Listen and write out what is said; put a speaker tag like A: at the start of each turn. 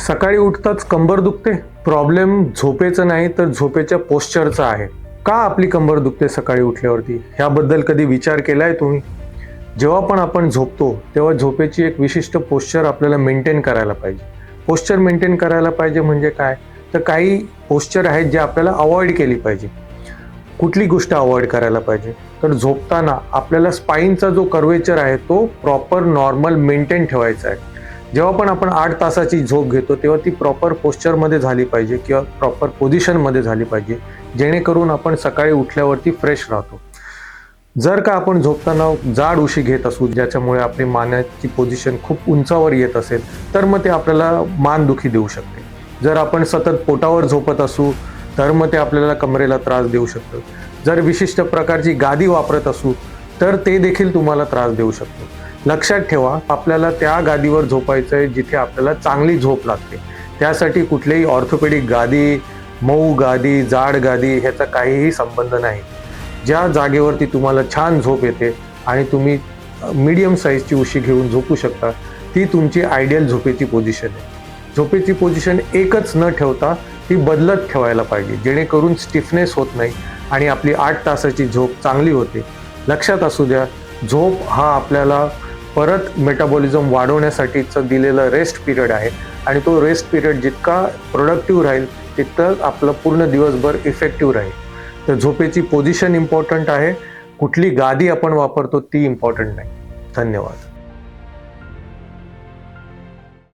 A: सकाळी उठताच कंबर दुखते. प्रॉब्लेम झोपेचा नाही तर झोपेच्या पोश्चरचा आहे. का आपली कंबर दुखते सकाळी उठल्यावरती, ह्याबद्दल कधी विचार केलाय तुम्ही? जेव्हा पण आपण झोपतो तेव्हा झोपेची एक विशिष्ट पोश्चर आपल्याला मेंटेन करायला पाहिजे. पोश्चर मेंटेन करायला पाहिजे म्हणजे काय, तर काही पोश्चर आहेत जे आपल्याला अवॉइड केली पाहिजे. कुठली गोष्ट अवॉइड करायला पाहिजे, तर झोपताना आपल्याला स्पाईनचा जो कर्वेचर आहे तो प्रॉपर नॉर्मल मेंटेन ठेवायचा आहे. जेव्हा पण आपण 8 तासाची झोप घेतो तेव्हा ती प्रॉपर पोश्चरमध्ये झाली पाहिजे किंवा प्रॉपर पोझिशनमध्ये झाली पाहिजे, जेणेकरून आपण सकाळी उठल्यावरती फ्रेश राहतो. जर का आपण झोपताना जाड उशी घेत असू ज्याच्यामुळे आपली मानेची पोझिशन खूप उंचावर येत असेल तर मग ते आपल्याला मानदुखी देऊ शकते. जर आपण सतत पोटावर झोपत असू तर मग ते आपल्याला कमरेला त्रास देऊ शकतं. जर विशिष्ट प्रकारची गादी वापरत असू तर ते देखील तुम्हाला त्रास देऊ शकतो. लक्षात ठेवा, आपल्याला त्या गादीवर झोपायचं आहे जिथे आपल्याला चांगली झोप लागते. त्यासाठी कुठलीही ऑर्थोपेडिक गादी, मऊ गादी, जाड गादी ह्याचा काहीही संबंध नाही. ज्या जागेवरती तुम्हाला छान झोप येते आणि तुम्ही मीडियम साईजची उशी घेऊन झोपू शकता, ती तुमची आयडियल झोपेची पोझिशन आहे. झोपेची पोझिशन एकच न ठेवता ती बदलत ठेवायला पाहिजे, जेणेकरून स्टिफनेस होत नाही आणि आपली 8 तासाची झोप चांगली होते. लक्षात असू द्या, झोप हा आपल्याला परत मेटाबॉलिझम वाढवण्यासाठीचं दिलेलं रेस्ट पिरियड आहे आणि तो रेस्ट पिरियड जितका प्रोडक्टिव्ह राहील तितकं आपलं पूर्ण दिवसभर इफेक्टिव्ह राहील. तर झोपेची पोझिशन इम्पॉर्टंट आहे, कुठली गादी आपण वापरतो ती इम्पॉर्टंट नाही. धन्यवाद.